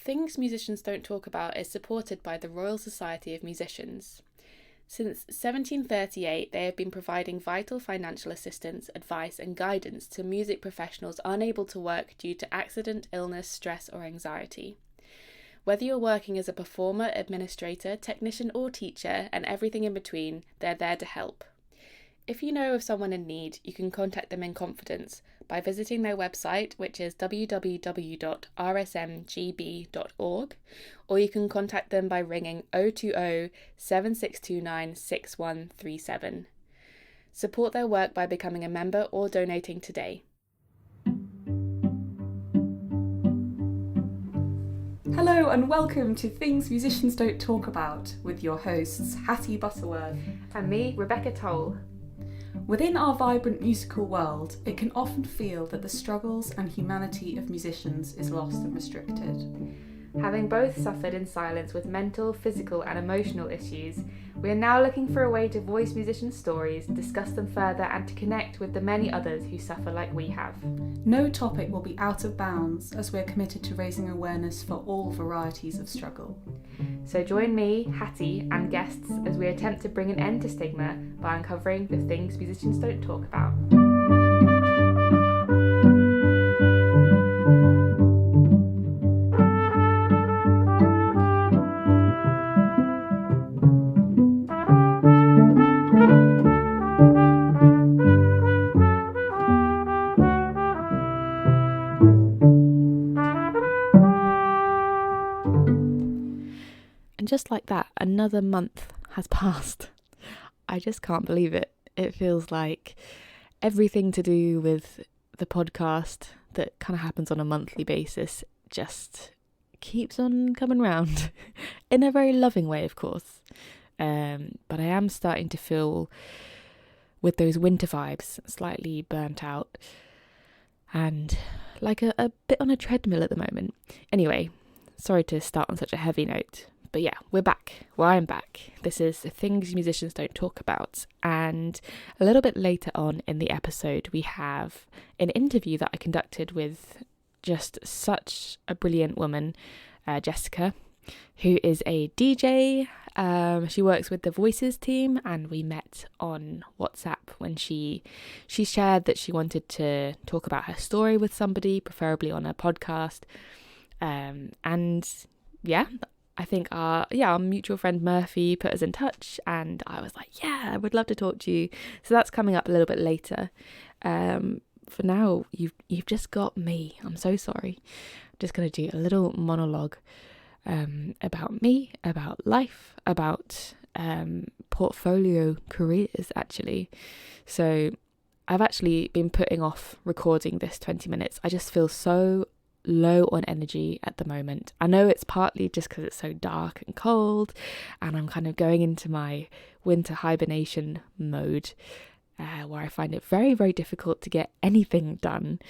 Things Musicians Don't Talk About is supported by the Royal Society of Musicians. Since 1738, they have been providing vital financial assistance, advice and guidance to music professionals unable to work due to accident, illness, stress or anxiety. Whether you're working as a performer, administrator, technician or teacher, and everything in between, they're there to help. If you know of someone in need, you can contact them in confidence by visiting their website, which is www.rsmgb.org, or you can contact them by ringing 020 7629 6137. Support their work by becoming a member or donating today. Hello and welcome to Things Musicians Don't Talk About with your hosts Hattie Butterworth And me, Rebecca Toll. Within our vibrant musical world, it can often feel that the struggles and humanity of musicians is lost and restricted. Having both suffered in silence with mental, physical and emotional issues, we are now looking for a way to voice musicians' stories, discuss them further and to connect with the many others who suffer like we have. No topic will be out of bounds as we are committed to raising awareness for all varieties of struggle. So join me, Hattie and guests as we attempt to bring an end to stigma by uncovering the things musicians don't talk about. And just like that, another month has passed. I just can't believe it. It feels like everything to do with the podcast that kind of happens on a monthly basis just keeps on coming round in a very loving way, of course. But I am starting to feel with those winter vibes, slightly burnt out and like a bit on a treadmill at the moment. Anyway, sorry to start on such a heavy note. But yeah, we're back. Well, I'm back. This is Things Musicians Don't Talk About. And a little bit later on in the episode, we have an interview that I conducted with just such a brilliant woman, Jessica, who is a DJ. She works with the Voices team, and we met on WhatsApp when she shared that she wanted to talk about her story with somebody, preferably on a podcast. And yeah, I think our mutual friend Murphy put us in touch, and I was like, yeah, I would love to talk to you. So that's coming up a little bit later. For now, you've just got me. I'm so sorry. I'm just going to do a little monologue about me, about life, about portfolio careers, actually. So I've actually been putting off recording this 20 minutes. I just feel so low on energy at the moment. I know it's partly just because it's so dark and cold and I'm kind of going into my winter hibernation mode where I find it very, very difficult to get anything done.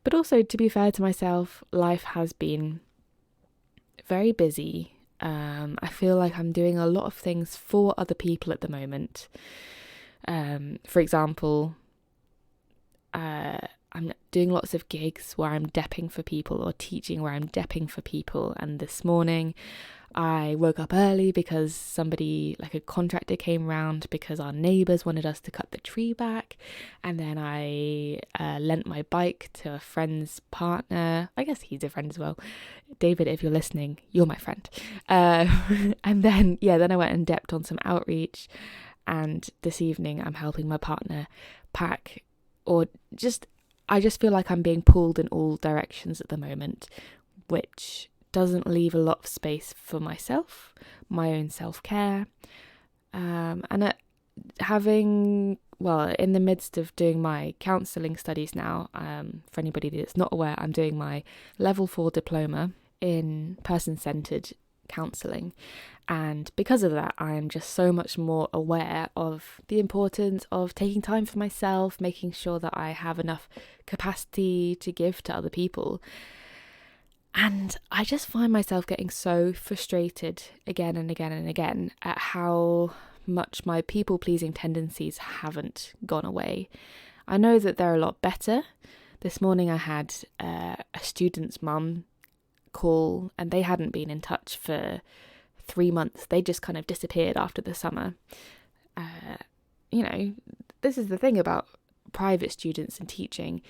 But also, to be fair to myself, life has been very busy. I feel like I'm doing a lot of things for other people at the moment. For example, I'm doing lots of gigs where I'm depping for people or teaching where I'm depping for people. And this morning I woke up early because somebody, like a contractor, came round because our neighbours wanted us to cut the tree back. And then I lent my bike to a friend's partner. I guess he's a friend as well. David, if you're listening, you're my friend. And then I went and depped on some outreach. And this evening I'm helping my partner pack, I just feel like I'm being pulled in all directions at the moment, which doesn't leave a lot of space for myself, my own self-care, and in the midst of doing my counselling studies now, for anybody that's not aware, I'm doing my level 4 diploma in person-centred counselling. And because of that, I am just so much more aware of the importance of taking time for myself, making sure that I have enough capacity to give to other people. And I just find myself getting so frustrated again and again and again at how much my people-pleasing tendencies haven't gone away. I know that they're a lot better. This morning I had a student's mum call, and they hadn't been in touch for 3 months. They just kind of disappeared after the summer. This is the thing about private students and teaching.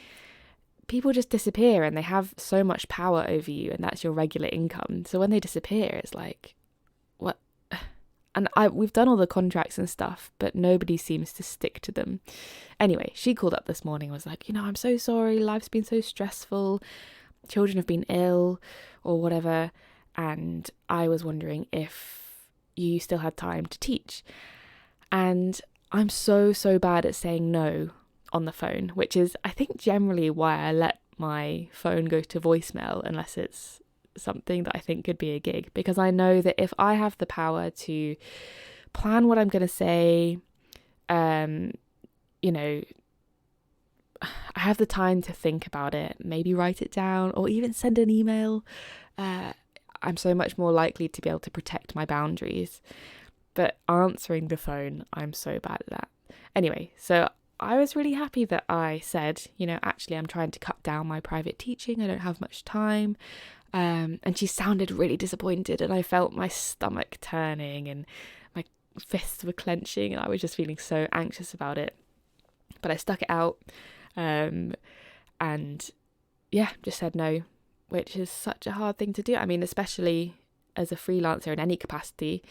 People just disappear, and they have so much power over you, and that's your regular income. So when they disappear, it's like, what? And we've done all the contracts and stuff, but nobody seems to stick to them. Anyway, she called up this morning and was like, I'm so sorry, life's been so stressful, children have been ill or whatever, and I was wondering if you still had time to teach. And I'm so bad at saying no on the phone, which is, I think, generally why I let my phone go to voicemail unless it's something that I think could be a gig, because I know that if I have the power to plan what I'm going to say, I have the time to think about it, maybe write it down or even send an email, I'm so much more likely to be able to protect my boundaries. But answering the phone, I'm so bad at that. Anyway, so I was really happy that I said, actually I'm trying to cut down my private teaching, I don't have much time. And she sounded really disappointed, and I felt my stomach turning and my fists were clenching, and I was just feeling so anxious about it. But I stuck it out, and just said no, which is such a hard thing to do. I mean, especially as a freelancer in any capacity,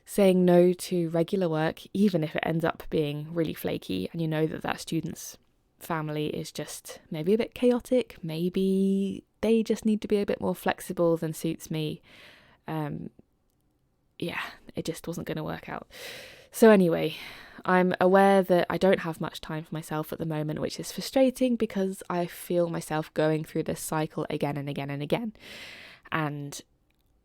saying no to regular work, even if it ends up being really flaky, and that student's family is just maybe a bit chaotic, maybe they just need to be a bit more flexible than suits me. It just wasn't going to work out. So anyway, I'm aware that I don't have much time for myself at the moment, which is frustrating because I feel myself going through this cycle again and again and again. And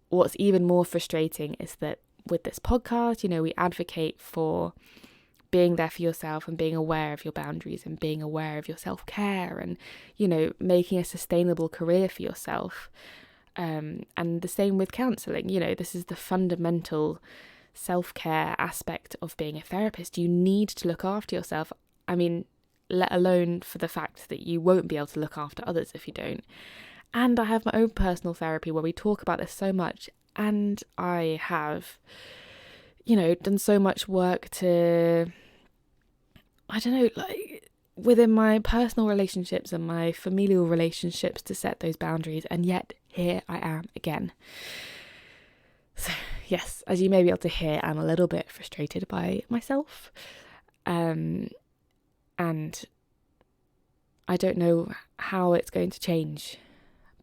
what's even more frustrating is that with this podcast, we advocate for being there for yourself and being aware of your boundaries and being aware of your self-care and, making a sustainable career for yourself. And the same with counselling. This is the fundamental self-care aspect of being a therapist. You need to look after yourself. I mean, let alone for the fact that you won't be able to look after others if you don't. And I have my own personal therapy where we talk about this so much. And I have, done so much work to, within my personal relationships and my familial relationships to set those boundaries. And yet here I am again. So yes, as you may be able to hear, I'm a little bit frustrated by myself. And I don't know how it's going to change,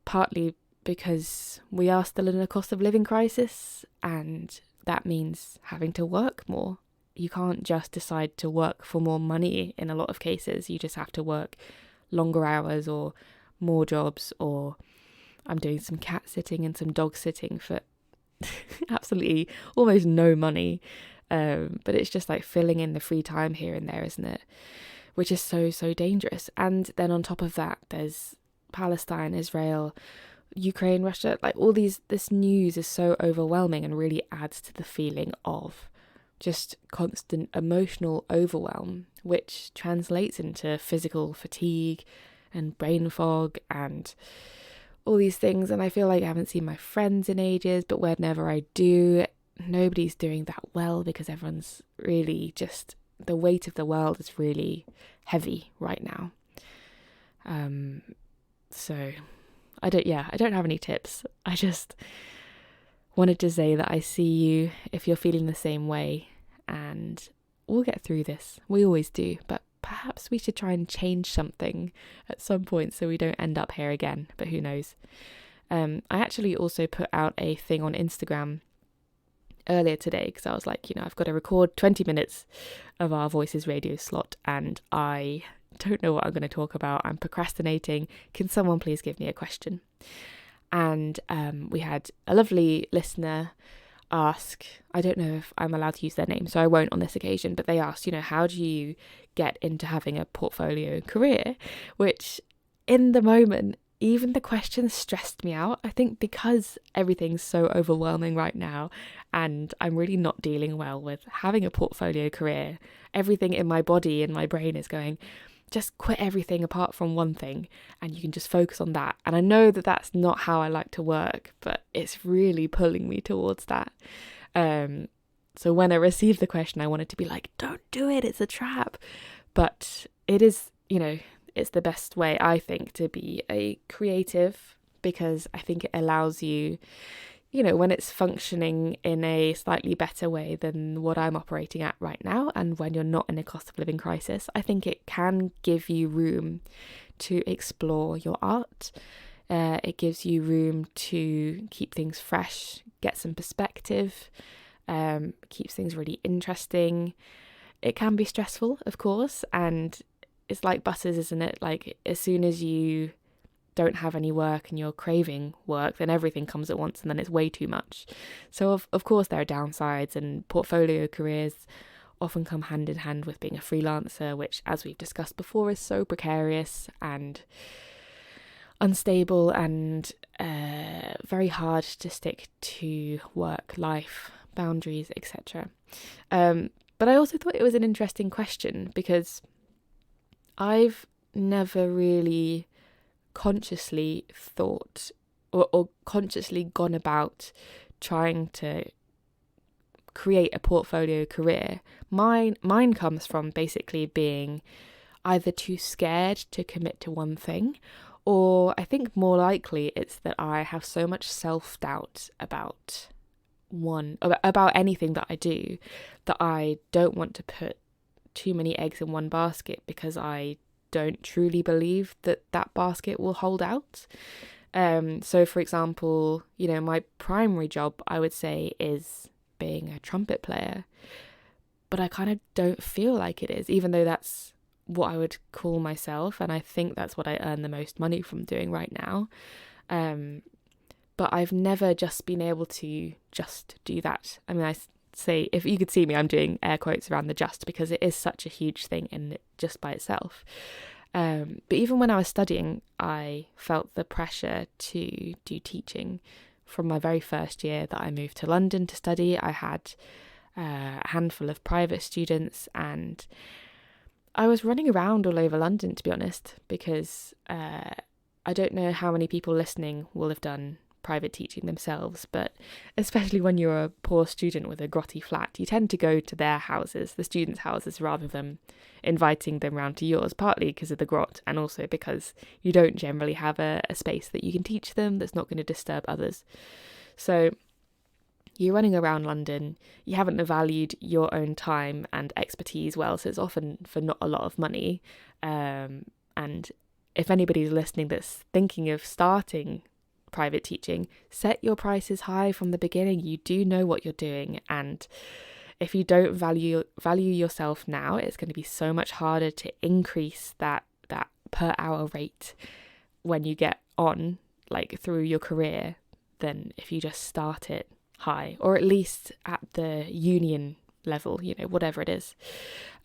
partly because we are still in a cost of living crisis, and that means having to work more. You can't just decide to work for more money in a lot of cases. You just have to work longer hours or more jobs, or I'm doing some cat sitting and some dog sitting for absolutely almost no money. But it's just like filling in the free time here and there, isn't it? Which is so dangerous. And then on top of that, there's Palestine, Israel, Ukraine, Russia, this news is so overwhelming and really adds to the feeling of just constant emotional overwhelm, which translates into physical fatigue and brain fog and all these things. And I feel like I haven't seen my friends in ages, but whenever I do, nobody's doing that well because everyone's really just, the weight of the world is really heavy right now. So I don't have any tips. I just wanted to say that I see you if you're feeling the same way, and we'll get through this. We always do, but perhaps we should try and change something at some point so we don't end up here again, but who knows. I actually also put out a thing on Instagram earlier today because I was like, I've got to record 20 minutes of our Voices radio slot and I don't know what I'm going to talk about. I'm procrastinating. Can someone please give me a question? And we had a lovely listener ask, I don't know if I'm allowed to use their name, so I won't on this occasion, but they asked, how do you get into having a portfolio career? Which in the moment, even the question stressed me out. I think because everything's so overwhelming right now and I'm really not dealing well with having a portfolio career, everything in my body and my brain is going, just quit everything apart from one thing and you can just focus on that. And I know that that's not how I like to work, but it's really pulling me towards that. So when I received the question, I wanted to be like, don't do it, it's a trap. But it is, it's the best way, I think, to be a creative, because I think it allows you, when it's functioning in a slightly better way than what I'm operating at right now, and when you're not in a cost of living crisis, I think it can give you room to explore your art. It gives you room to keep things fresh, get some perspective, keeps things really interesting. It can be stressful, of course, and it's like buses, isn't it? Like, as soon as you don't have any work and you're craving work, then everything comes at once and then it's way too much. So of course there are downsides, and portfolio careers often come hand in hand with being a freelancer, which, as we've discussed before, is so precarious and unstable and very hard to stick to work life boundaries, etc. But I also thought it was an interesting question, because I've never really consciously thought or consciously gone about trying to create a portfolio career. Mine comes from basically being either too scared to commit to one thing, or I think more likely it's that I have so much self-doubt about anything that I do, that I don't want to put too many eggs in one basket, because I don't truly believe that basket will hold out. So for example, my primary job, I would say, is being a trumpet player, but I kind of don't feel like it is, even though that's what I would call myself, and I think that's what I earn the most money from doing right now. But I've never just been able to just do that. I mean, I say, if you could see me, I'm doing air quotes around the just, because it is such a huge thing in just by itself. But even when I was studying, I felt the pressure to do teaching. From my very first year that I moved to London to study, I had a handful of private students, and I was running around all over London, to be honest, because I don't know how many people listening will have done private teaching themselves, but especially when you're a poor student with a grotty flat, you tend to go to their houses, the students' houses, rather than inviting them round to yours, partly because of the grot, and also because you don't generally have a space that you can teach them that's not going to disturb others. So you're running around London, you haven't valued your own time and expertise well, so it's often for not a lot of money. And if anybody's listening that's thinking of starting private teaching, set your prices high from the beginning. You do know what you're doing, and if you don't value yourself now, it's going to be so much harder to increase that per hour rate when you get on, like, through your career, than if you just start it high, or at least at the union level, whatever it is.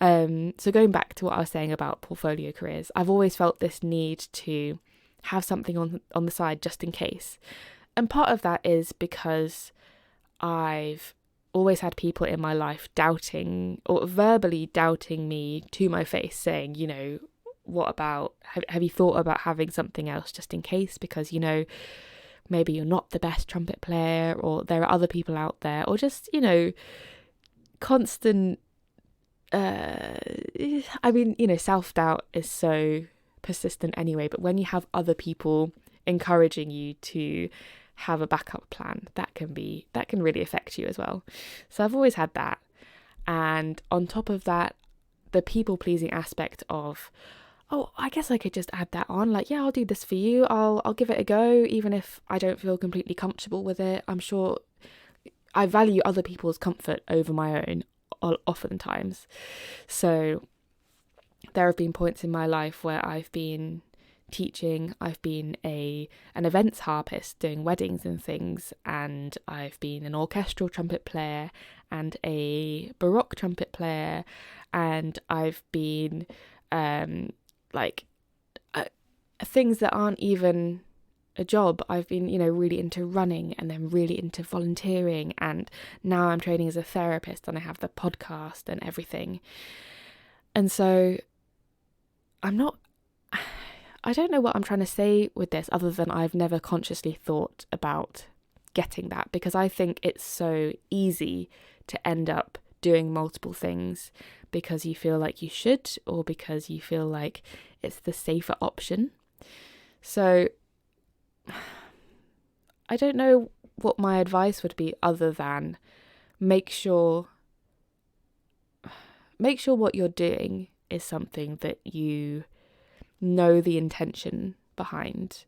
So going back to what I was saying about portfolio careers, I've always felt this need to have something on the side just in case. And part of that is because I've always had people in my life doubting, or verbally doubting me to my face, saying, what about, have you thought about having something else just in case? Because, maybe you're not the best trumpet player, or there are other people out there, or just, constant, self-doubt is so persistent anyway, but when you have other people encouraging you to have a backup plan, that can really affect you as well. So I've always had that, and on top of that, the people-pleasing aspect of, oh, I guess I could just add that on, like, yeah, I'll do this for you, I'll give it a go, even if I don't feel completely comfortable with it. I'm sure I value other people's comfort over my own oftentimes. So there have been points in my life where I've been teaching, I've been an events harpist doing weddings and things, and I've been an orchestral trumpet player and a baroque trumpet player, and I've been things that aren't even a job. I've been, really into running, and then really into volunteering, and now I'm training as a therapist, and I have the podcast and everything. And so I don't know what I'm trying to say with this other than I've never consciously thought about getting that, because I think it's so easy to end up doing multiple things because you feel like you should, or because you feel like it's the safer option. So I don't know what my advice would be other than make sure what you're doing is something that you know the intention behind.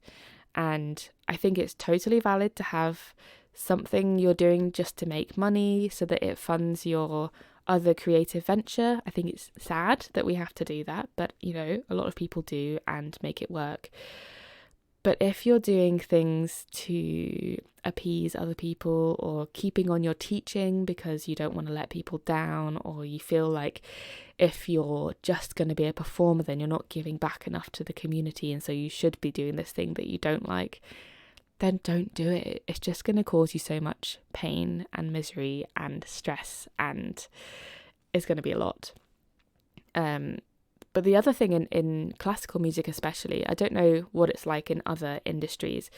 And I think it's totally valid to have something you're doing just to make money so that it funds your other creative venture. I think it's sad that we have to do that, but a lot of people do and make it work. But if you're doing things to appease other people, or keeping on your teaching because you don't want to let people down, or you feel like if you're just going to be a performer then you're not giving back enough to the community, and so you should be doing this thing that you don't like, then don't do it. It's just going to cause you so much pain and misery and stress, and it's going to be a lot. But the other thing in classical music especially, I don't know what it's like in other industries,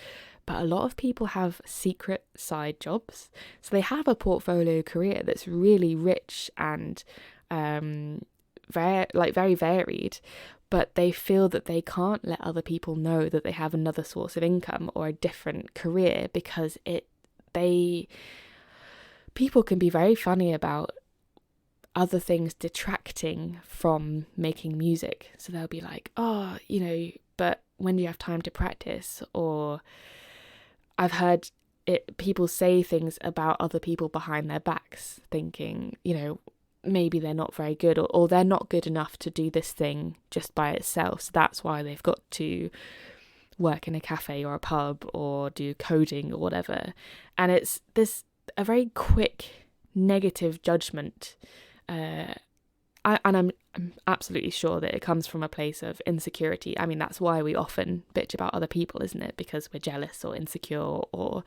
but a lot of people have secret side jobs. So they have a portfolio career that's really rich and very varied, but they feel that they can't let other people know that they have another source of income or a different career, because people can be very funny about other things detracting from making music. So they'll be like, oh, but when do you have time to practice? Or I've heard people say things about other people behind their backs, thinking, maybe they're not very good, or they're not good enough to do this thing just by itself. So that's why they've got to work in a cafe or a pub or do coding or whatever. And it's a very quick negative judgment. I'm absolutely sure that it comes from a place of insecurity. I mean, that's why we often bitch about other people, isn't it? Because we're jealous or insecure, or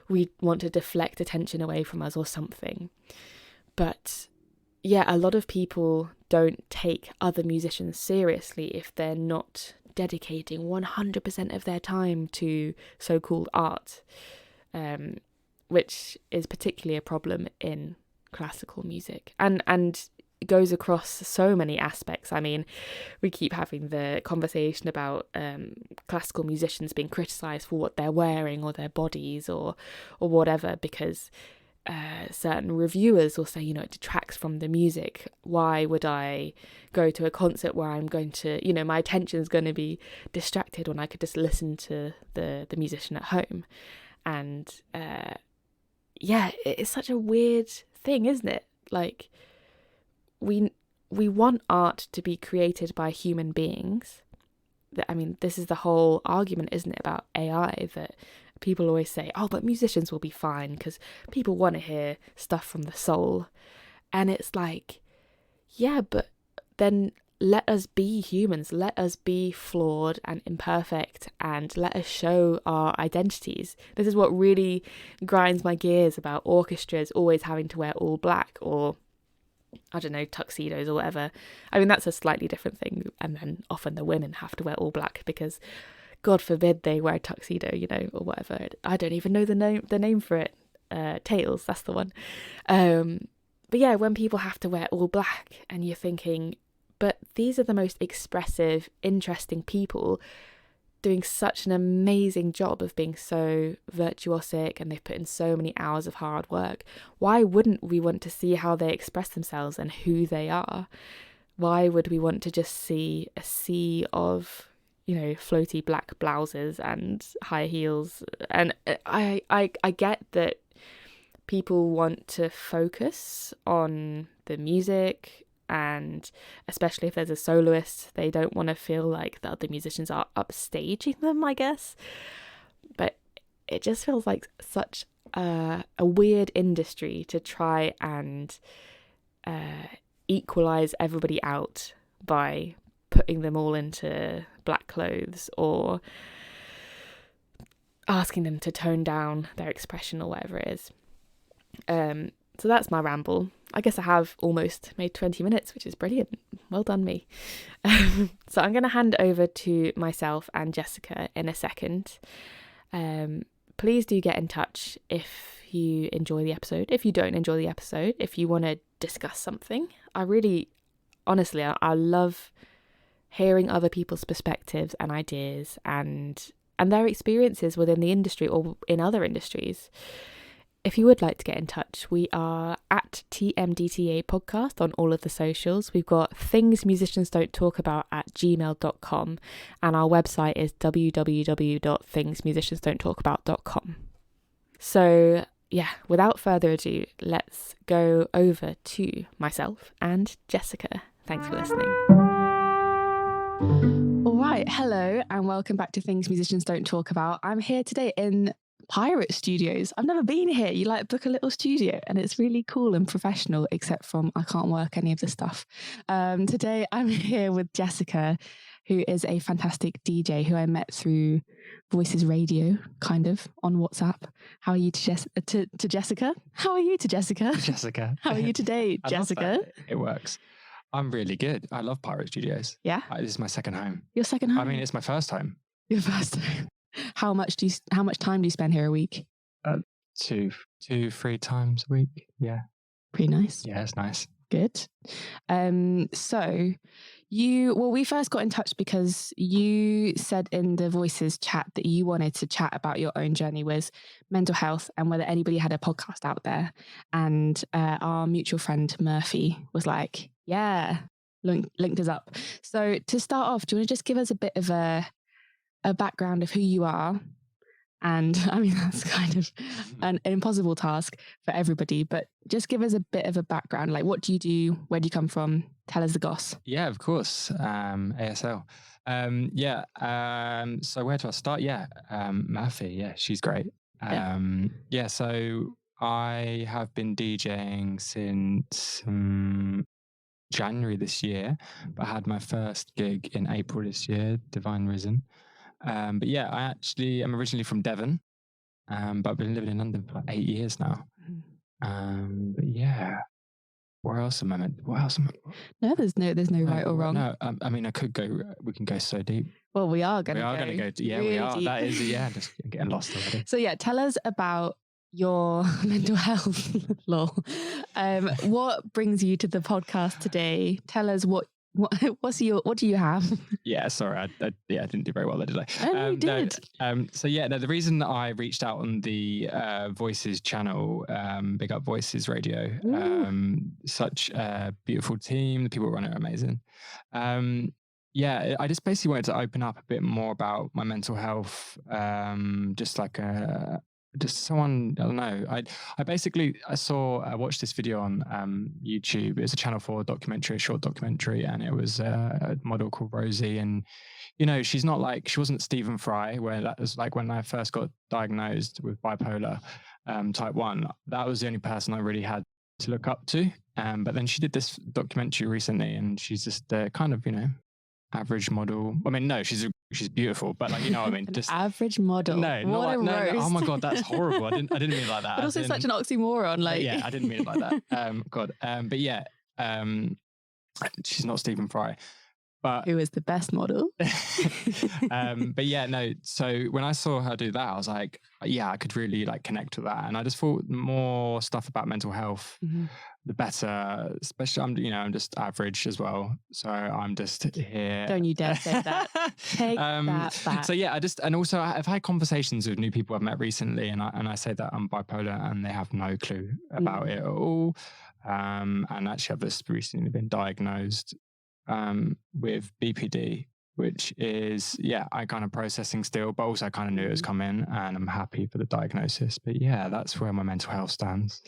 we want to deflect attention away from us or something. But yeah, a lot of people don't take other musicians seriously if they're not dedicating 100% of their time to so-called art, which is particularly a problem in classical music, and it goes across so many aspects. I mean, we keep having the conversation about classical musicians being criticised for what they're wearing or their bodies or whatever, because certain reviewers will say, it detracts from the music. Why would I go to a concert where I'm going to, my attention's going to be distracted when I could just listen to the musician at home? And it's such a weird thing, isn't it? Like, we want art to be created by human beings. I mean, this is the whole argument, isn't it, about AI, that people always say, oh, but musicians will be fine because people want to hear stuff from the soul. And it's like, yeah, but then let us be humans, let us be flawed and imperfect, and let us show our identities. This is what really grinds my gears about orchestras always having to wear all black, or I don't know, tuxedos or whatever. I mean, that's a slightly different thing, and then often the women have to wear all black because God forbid they wear a tuxedo, or whatever. I don't even know the name for it. Tails, that's the one. But yeah, when people have to wear all black and you're thinking, but these are the most expressive, interesting people doing such an amazing job of being so virtuosic, and they've put in so many hours of hard work. Why wouldn't we want to see how they express themselves and who they are? Why would we want to just see a sea of, floaty black blouses and high heels? And I get that people want to focus on the music, and especially if there's a soloist, they don't want to feel like the other musicians are upstaging them, I guess. But it just feels like such a weird industry to try and equalize everybody out by putting them all into black clothes or asking them to tone down their expression or whatever it is. So that's my ramble. I guess I have almost made 20 minutes, which is brilliant. Well done me. So I'm going to hand over to myself and Jessica in a second. Please do get in touch if you enjoy the episode. If you don't enjoy the episode, if you want to discuss something, honestly, I love hearing other people's perspectives and ideas and their experiences within the industry or in other industries. If you would like to get in touch, we are at TMDTA Podcast on all of the socials. We've got thingsmusiciansdon'ttalkabout@gmail.com, and our website is www.thingsmusiciansdon'ttalkabout.com. So yeah, without further ado, let's go over to myself and Jessica. Thanks for listening. All right, hello and welcome back to Things Musicians Don't Talk About. I'm here today in Pirate Studios. I've never been here. You book a little studio and it's really cool and professional, except from I can't work any of the stuff. Today I'm here with Jessica, who is a fantastic DJ who I met through Voices Radio, kind of, on WhatsApp. How are you to Jessica? How are you to Jessica? Jessica. How are you today, Jessica? It works. I'm really good. I love Pirate Studios. Yeah? This is my second home. Your second home? I mean, it's my first home. Your first home. How much time do you spend here a week? 2-3 times a week. Yeah. Pretty nice. Yeah, it's nice. Good. So we first got in touch because you said in the Voices chat that you wanted to chat about your own journey with mental health and whether anybody had a podcast out there. And our mutual friend Murphy was like, yeah, linked us up. So to start off, do you want to just give us a bit of a background of who you are? And I mean, that's kind of an impossible task for everybody, but just give us a bit of a background. Like, what do you do? Where do you come from? Tell us the goss. Yeah, of course. ASL. So where do I start? Murphy. Yeah, she's great. So I have been DJing since January this year, but I had my first gig in April this year, Divine Risen. I actually am originally from Devon, but I've been living in London for 8 years now. Where else am I meant? No, there's no right or wrong. No, I mean, we can go so deep. Well, we are going to go. Yeah, really we are. Deep. That is, just getting lost already. So yeah, tell us about your mental health. Lol. What brings you to the podcast today? Tell us what do you have? Yeah, sorry, I didn't do very well there, did I? Oh, you did. The reason that I reached out on the Voices channel, big up Voices Radio, such a beautiful team. The people who run it are amazing. I just basically wanted to open up a bit more about my mental health, just someone, I don't know. I watched this video on YouTube. It was a Channel 4 documentary, a short documentary, and it was a model called Rosie. And, she wasn't Stephen Fry, where that was like when I first got diagnosed with bipolar type 1. That was the only person I really had to look up to. But then she did this documentary recently, and she's just kind of, average model. I mean, no, she's beautiful, but I mean, just average model. No. Oh my God, that's horrible. I didn't mean it like that. But also such an oxymoron. Yeah, I didn't mean it like that. God. She's not Stephen Fry. But who is the best model? So when I saw her do that, I was like, I could really connect with that. And I just thought more stuff about mental health, the better, especially I'm just average as well. So I'm just here. Don't you dare say that. Take that back. So I've had conversations with new people I've met recently, and I say that I'm bipolar and they have no clue about it at all. And actually I've just recently been diagnosed with BPD, which is, I kind of processing still, but also I kind of knew it was coming, and I'm happy for the diagnosis. But that's where my mental health stands.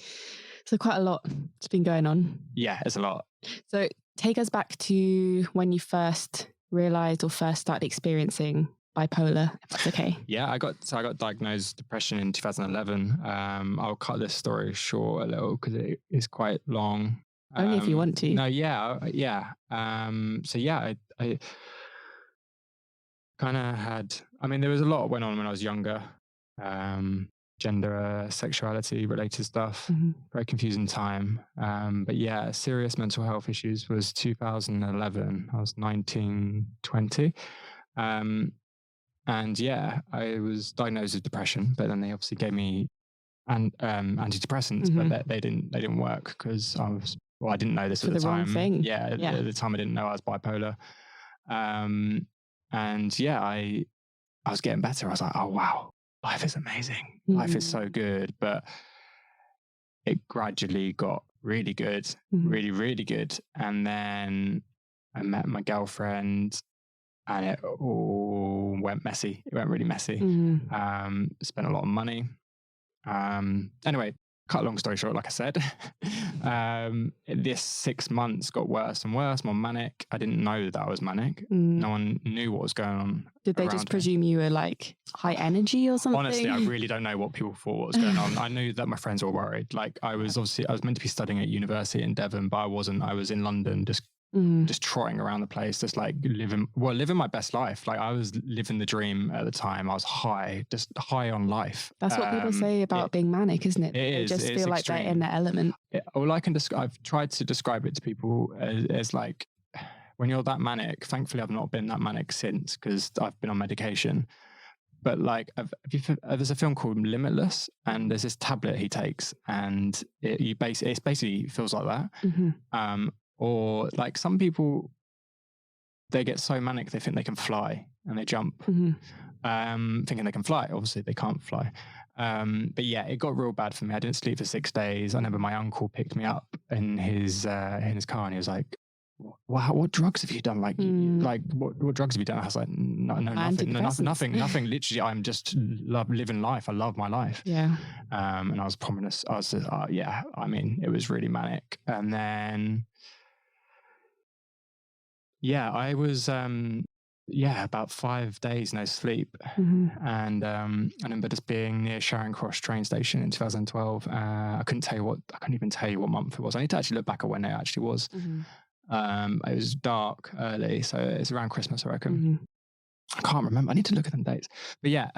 So quite a lot has been going on. Yeah, it's a lot. So take us back to when you first realised or first started experiencing bipolar, if that's okay. Yeah, I got diagnosed depression in 2011. I'll cut this story short a little because it is quite long. Only if you want to. No, I kind of had, there was a lot that went on when I was younger. gender, sexuality related stuff. Very confusing time. But yeah, serious mental health issues was 2011. I was 19, 20. And yeah, I was diagnosed with depression, but then they obviously gave me antidepressants, but they didn't work because I didn't know this For at the the wrong time. thing. Yeah, at the time I didn't know I was bipolar. And yeah, I was getting better. I was like, oh wow, life is amazing. Life is so good. But it gradually got really good, really, really good. And then I met my girlfriend and it all went messy. It went really messy. Spent a lot of money. Anyway, cut a long story short, like I said, this 6 months got worse and worse, more manic. I didn't know that I was manic. No one knew what was going on. Did they just presume you were like high energy or something? Honestly, I really don't know what people thought was going on. I knew that my friends were worried. Like I was meant to be studying at university in Devon, but I wasn't. I was in London, just trotting around the place, just like living my best life. Like I was living the dream at the time. I was just high on life. That's what people say about being manic, isn't it? They just feel like they're in the element. I've tried to describe it to people as like, when you're that manic, thankfully I've not been that manic since because I've been on medication. But like, there's a film called Limitless, and there's this tablet he takes, and it basically feels like that. Or like some people, they get so manic they think they can fly and they jump, thinking they can fly. Obviously, they can't fly. But yeah, it got real bad for me. I didn't sleep for 6 days. I remember my uncle picked me up in his car, and he was like, "Wow, what drugs have you done? Like what drugs have you done?" I was like, "No, nothing. Nothing. Literally, I'm just living life. I love my life." Yeah. And I was promised. Yeah. I mean, it was really manic, and then. Yeah, I was, about 5 days no sleep. And I remember just being near Charing Cross train station in 2012. I couldn't even tell you what month it was. I need to actually look back at when it actually was. It was dark early, so it's around Christmas, I reckon. I can't remember. I need to look at them dates. But yeah,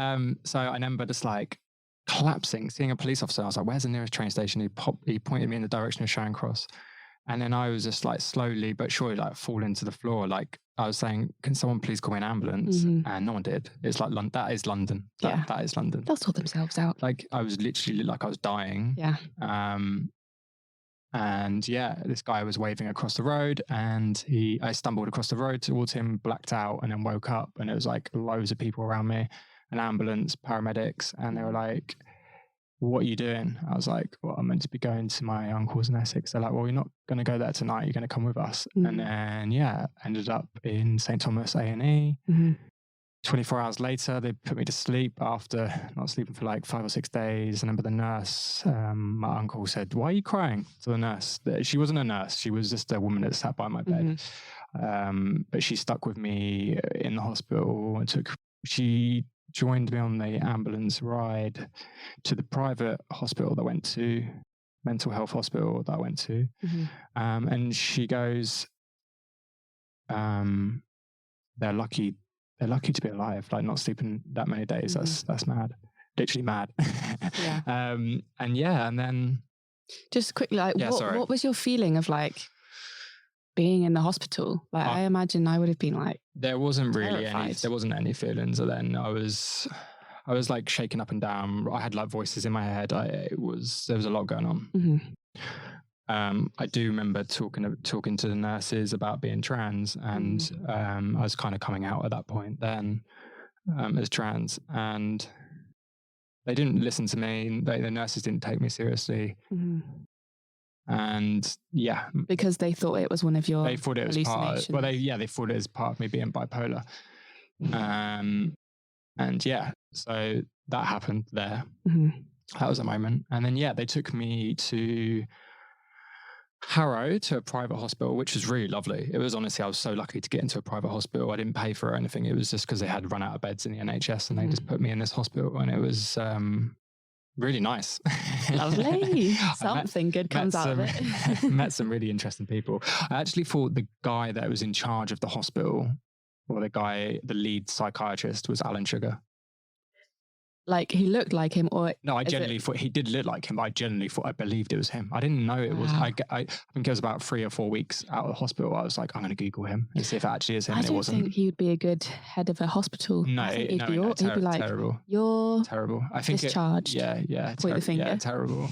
so I remember just like collapsing, seeing a police officer. I was like, "Where's the nearest train station?" He pointed me in the direction of Charing Cross. And then I was just like slowly but surely like falling to the floor. Like I was saying, "Can someone please call me an ambulance?" And no one did. It's like, that is London. That is London. They'll sort themselves out. Like I was literally like I was dying. Yeah. And yeah, this guy was waving across the road, and I stumbled across the road towards him, blacked out, and then woke up, and it was like loads of people around me, an ambulance, paramedics, and they were like, "What are you doing?" I was like, "Well, I'm meant to be going to my uncle's in Essex." They're like, "Well, you're not going to go there tonight. You're going to come with us." And then, yeah, ended up in St. Thomas A&E. 24 hours later, they put me to sleep after not sleeping for like 5 or 6 days. I remember the nurse, my uncle said, "Why are you crying?" to the nurse. She wasn't a nurse. She was just a woman that sat by my bed. But she stuck with me in the hospital. She joined me on the ambulance ride to the private hospital that I went to, mental health hospital that I went to. And she goes, they're lucky to be alive, like not sleeping that many days. That's mad. Literally mad. And then just quickly, like, what was your feeling of like being in the hospital? Like I imagine I would have been like, there wasn't any feelings. And then I was like shaking up and down. I had like voices in my head. There was a lot going on. I do remember talking to the nurses about being trans, and I was kind of coming out at that point then as trans, and they didn't listen to me. The nurses didn't take me seriously. And yeah, because they thought it was one of your hallucinations. They thought it was part of me being bipolar. And yeah, so that happened there. That was a moment. And then they took me to Harrow, to a private hospital, which was really lovely. It was, honestly, I was so lucky to get into a private hospital. I didn't pay for it or anything. It was just because they had run out of beds in the NHS, and they just put me in this hospital, and it was really nice. Lovely. Something good comes out of it. Met some really interesting people. I actually thought the guy that was in charge of the hospital, or the lead psychiatrist, was Alan Sugar. like he looked like him, or no, I genuinely thought he did look like him, but I genuinely thought, I believed it was him. I didn't know it was. I think it was about 3 or 4 weeks out of the hospital. I was like, I'm going to Google him and see if it actually is him. I and it wasn't. think he would be a good head of a hospital. No, he'd be like, terrible. You're terrible. I think discharged. Point the finger. Yeah, terrible.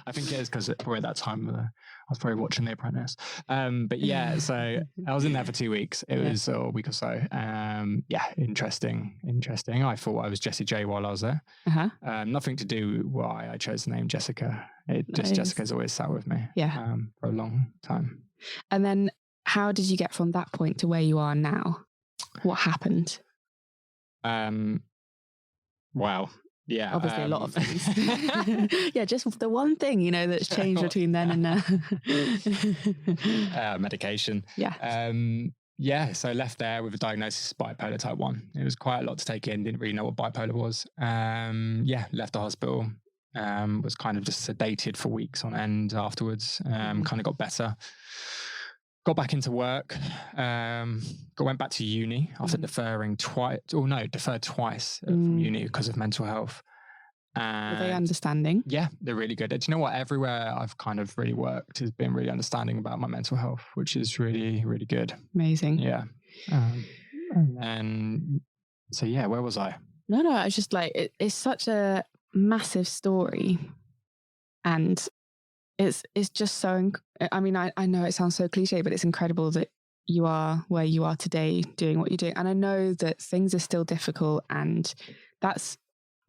I think it is because probably at that time I was probably watching The Apprentice. But yeah, so I was in there for 2 weeks. It was a week or so. Yeah, interesting. I thought I was Jessie J while I was there. Nothing to do with why I chose the name Jessica. Jessica's always sat with me. For a long time. And then how did you get from that point to where you are now? What happened? Wow. Yeah. Obviously a lot of things. Yeah, just the one thing, that's changed between then and now. Medication. Yeah. Yeah, so I left there with a diagnosis of bipolar type 1. It was quite a lot to take in, didn't really know what bipolar was. Left the hospital, was kind of just sedated for weeks on end afterwards, kind of got better. Got back into work, went back to uni after deferred twice from uni because of mental health. Were they understanding? Yeah, they're really good. Do you know what? Everywhere I've kind of really worked has been really understanding about my mental health, which is really, really good. Amazing. Yeah. And so, yeah, where was I? No, I was just like, it's such a massive story. And it's just so, I mean, I know it sounds so cliche, but it's incredible that you are where you are today doing what you're doing. And I know that things are still difficult, and that's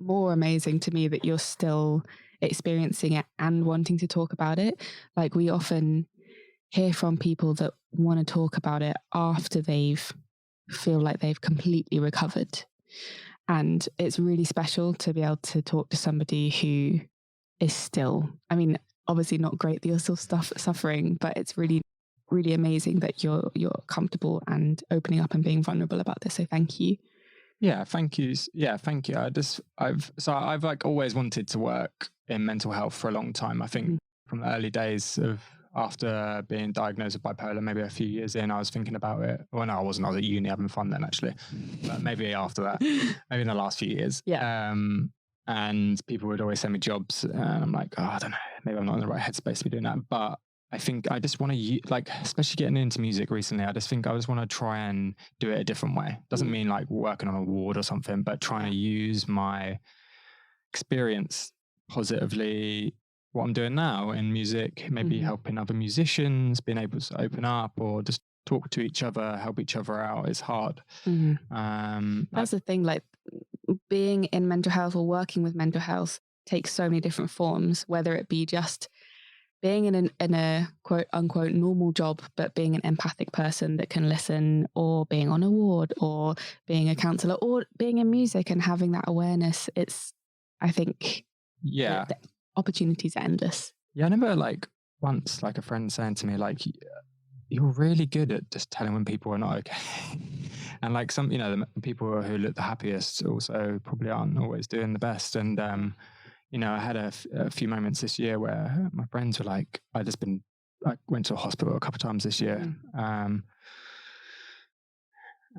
more amazing to me that you're still experiencing it and wanting to talk about it. Like, we often hear from people that want to talk about it after feel like they've completely recovered. And it's really special to be able to talk to somebody who is still, I mean, obviously not great that you're still suffering, but it's really, really amazing that you're comfortable and opening up and being vulnerable about this. So thank you. Yeah, thank you. Yeah, thank you. I've like always wanted to work in mental health for a long time. I think from the early days of after being diagnosed with bipolar, maybe a few years in, I was thinking about it. Well, no, I wasn't. I was at uni having fun then, actually. But maybe after that, maybe in the last few years. Yeah. And people would always send me jobs, and I'm like, I don't know, maybe I'm not in the right headspace to be doing that. But I think I just want to, like, especially getting into music recently, I just want to try and do it a different way. Doesn't mean like working on a ward or something, but trying to use my experience positively, what I'm doing now in music, maybe helping other musicians, being able to open up or just talk to each other, help each other out. It's hard. That's the thing, like being in mental health or working with mental health takes so many different forms, whether it be just being in a quote unquote normal job, but being an empathic person that can listen, or being on a ward, or being a counsellor, or being in music and having that awareness. I think the opportunities are endless. Yeah, I remember like once like a friend saying to me, like, you're really good at just telling when people are not okay. And like some, the people who look the happiest also probably aren't always doing the best. And I had a few moments this year where my friends were like, I went to a hospital a couple of times this year.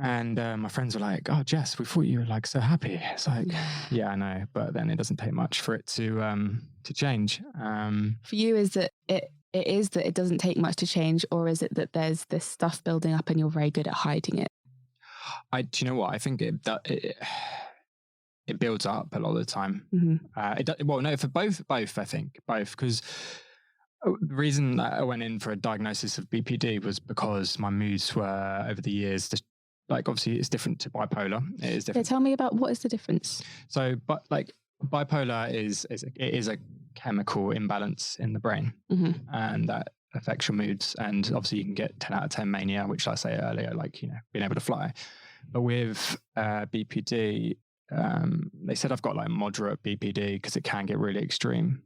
And my friends were like, oh, Jess, we thought you were like so happy. It's like, yeah, I know. But then it doesn't take much for it to change. For you, is that it is that it doesn't take much to change, or is it that there's this stuff building up and you're very good at hiding it? Do you know what? I think it builds up a lot of the time. For both, I think both, because the reason that I went in for a diagnosis of BPD was because my moods were over the years, like obviously it's different to bipolar. It is different. Yeah, tell me about what is the difference. So, but like bipolar is a chemical imbalance in the brain, and that affects your moods. And obviously you can get 10 out of 10 mania, which I say earlier, like, being able to fly. But with BPD, they said I've got like moderate BPD because it can get really extreme.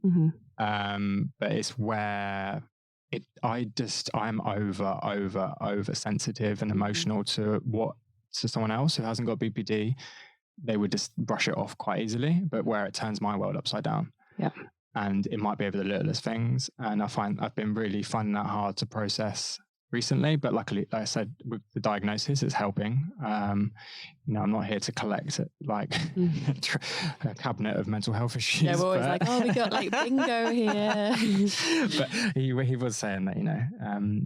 But it's where I'm over sensitive and emotional to someone else who hasn't got BPD. They would just brush it off quite easily, but where it turns my world upside down. Yeah. And it might be over the littlest things. And I've been really finding that hard to process recently, but luckily, like I said, with the diagnosis, it's helping. You know, I'm not here to collect like a cabinet of mental health issues. Yeah, we're always like, oh, we got like bingo here. But he was saying that, you know,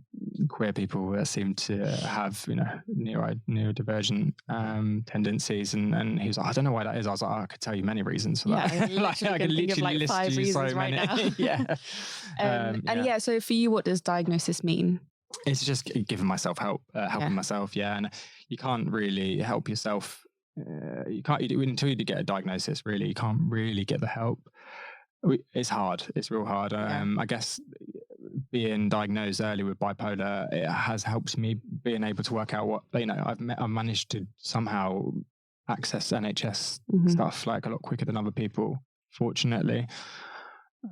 queer people seem to have, you know, neurodivergent tendencies, and he was like, I don't know why that is. I was like, I could tell you many reasons for that. I can think of like 5 reasons so right now. Yeah. And yeah, so for you, what does diagnosis mean? It's just giving myself help, helping myself. Yeah. And you can't really help yourself. You can't until you get a diagnosis, really. You can't really get the help. It's hard. It's real hard. I guess being diagnosed early with bipolar, it has helped me being able to work out what, you know, I've managed to somehow access NHS stuff like a lot quicker than other people, fortunately.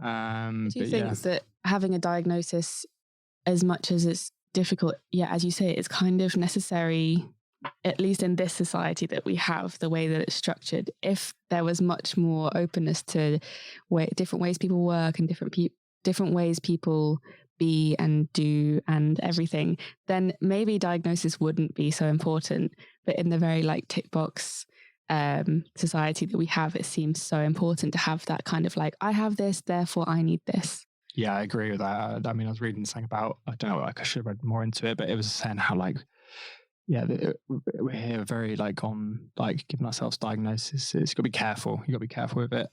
Do you think that having a diagnosis, as much as it's difficult, as you say, it's kind of necessary, at least in this society that we have, the way that it's structured? If there was much more openness to different ways people work and different ways people be and do and everything, then maybe diagnosis wouldn't be so important. But in the very like tick box society that we have, it seems so important to have that kind of like, I have this, therefore I need this. Yeah, I agree with that. I mean, I was reading something about, I don't know, like I should have read more into it, but it was saying how like, we're here very like on like giving ourselves diagnosis. You've got to be careful. You've got to be careful with it.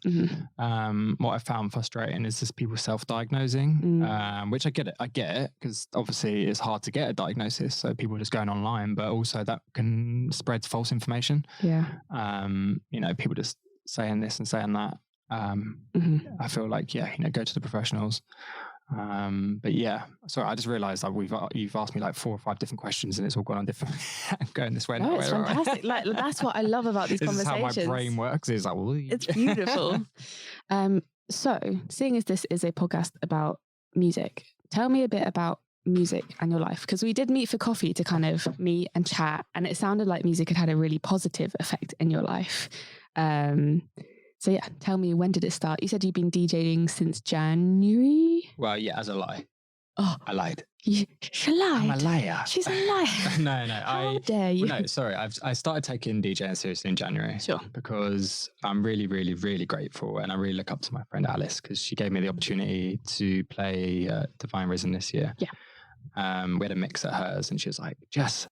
What I found frustrating is just people self-diagnosing, which I get it because obviously it's hard to get a diagnosis. So people are just going online, but also that can spread false information. Yeah. You know, people just saying this and saying that. I feel like, go to the professionals. But yeah, sorry, I just realised that you've asked me like 4 or 5 different questions, and it's all gone on different, going this way. No, it's fantastic. Like that's what I love about these conversations. This is how my brain works. Is like, it's beautiful. So, seeing as this is a podcast about music, tell me a bit about music and your life, because we did meet for coffee to kind of meet and chat, and it sounded like music had a really positive effect in your life. So yeah, tell me, when did it start? You said you've been DJing since January? Well, yeah, as a lie. Oh, I lied. She lied. I'm a liar. She's a liar. No. How dare you? No, sorry. I started taking DJing seriously in January. Sure. Because I'm really, really, really grateful, and I really look up to my friend Alice because she gave me the opportunity to play Divine Risen this year. Yeah. We had a mix at hers, and she was like, "Jess,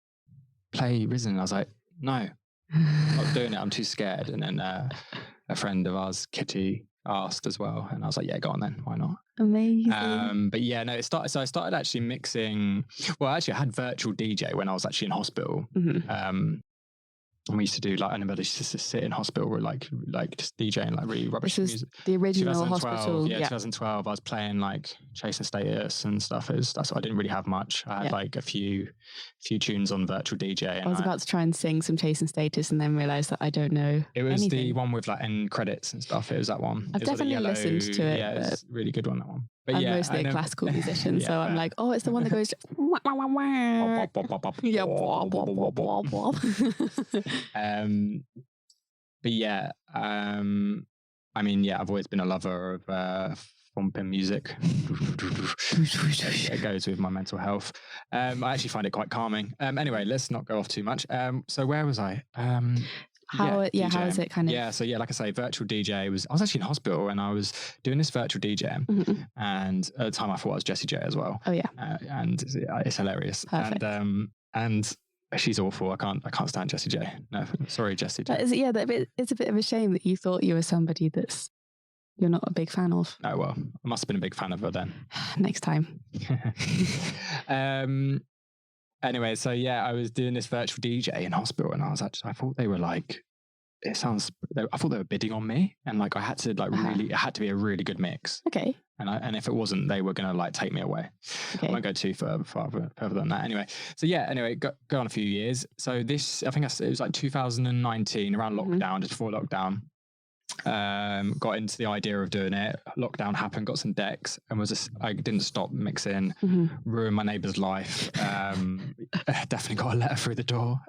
play Risen." And I was like, "No, I'm not doing it. I'm too scared." And then a friend of ours, Kitty, asked as well, and I was like, "Yeah, go on then. Why not?" Amazing. But yeah, no, it started. So I started actually mixing. Well, actually, I had virtual DJ when I was actually in hospital. And we used to do like, anybody used to sit in hospital with like just DJing like really rubbish music. The original hospital. Yeah, 2012. I was playing like Chasing Status and stuff. That's what I didn't really have much. I had like a few tunes on virtual DJ. And I was about to try and sing some Chasing Status and then realised that I don't know. It was anything. The one with like end credits and stuff. It was that one. I've definitely listened to it. Yeah, it's a really good one, that one. But I'm mostly a classical musician, so I'm like, oh, it's the one that goes but yeah, I mean, yeah, I've always been a lover of thumping music. It goes with my mental health. I actually find it quite calming. Anyway, let's not go off too much. So where was I? How is it kind of? Yeah, so yeah, like I say, virtual DJ I was actually in hospital and I was doing this virtual DJ, and at the time I thought I was Jessie J as well. Oh yeah, and it's hilarious. Perfect. And she's awful. I can't stand Jessie J. No, sorry, Jessie J. It's a bit of a shame that you thought you were somebody that's you're not a big fan of. Oh well, I must have been a big fan of her then. Next time. Anyway, so yeah, I was doing this virtual DJ in hospital, and I thought they were like, I thought they were bidding on me, and like I had to like really, it had to be a really good mix. Okay. And if it wasn't, they were gonna like take me away. Okay. I won't go too further than that. Anyway, go on a few years. So this, I think it was like 2019, around lockdown, just before lockdown. got into the idea of doing it. Lockdown happened, got some decks, and I didn't stop mixing. Ruined my neighbour's life. Definitely got a letter through the door.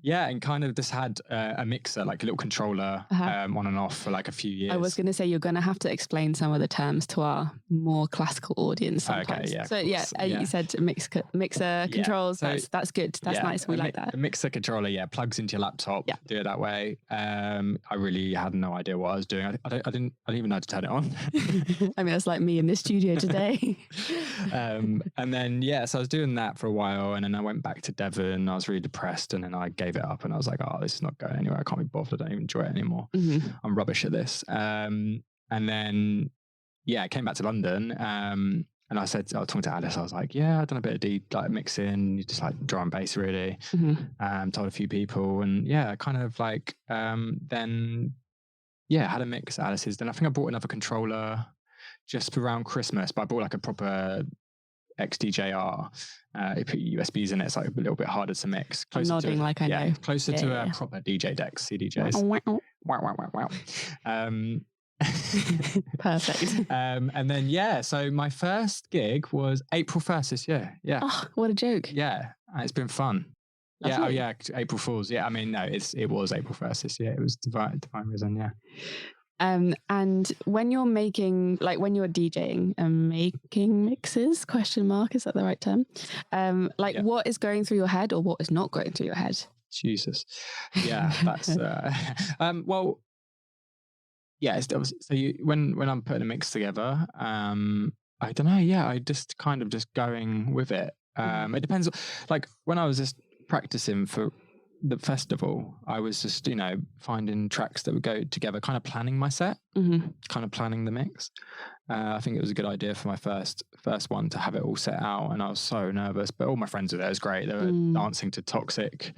Yeah, and kind of just had a mixer, like a little controller, on and off for like a few years. I was going to say you're going to have to explain some of the terms to our more classical audience sometimes. Okay, yeah. So you said mixer controls. So, that's good. That's nice. We like that. A mixer controller, plugs into your laptop. Yeah. Do it that way. I really had no idea what I was doing. I didn't even know how to turn it on. I mean, that's like me in this studio today. And then so I was doing that for a while, and then I went back to Devon. I was really depressed, and then I gave it up, and I was like, oh, this is not going anywhere. I can't be bothered. I don't even enjoy it anymore. I'm rubbish at this. And then I came back to London. And I was talking to Alice, I was like, I've done a bit of mixing, just like drum and bass really. Told a few people, and kind of like then had a mix at Alice's. Then I think I bought another controller just around Christmas, but I bought like a proper XDJR. You put USBs in it, it's like a little bit harder to mix. I'm nodding like I know. Closer to a proper DJ decks, CDJs. Wow. Perfect. And then so my first gig was April 1st this year. Oh, what a joke. It's been fun. Lovely. April Fools. I mean, no, it was April 1st this year. It was divine reason. And when you're making, like when you're DJing and making mixes, ? Is that the right term? What is going through your head, or what is not going through your head? Jesus. That's well. So when I'm putting a mix together, I don't know. I just kind of just going with it. It depends. Like when I was just practicing for the festival, I was just finding tracks that would go together, kind of planning my set, kind of planning the mix. I think it was a good idea for my first one to have it all set out, and I was so nervous. But all my friends were there. It was great. They were dancing to Toxic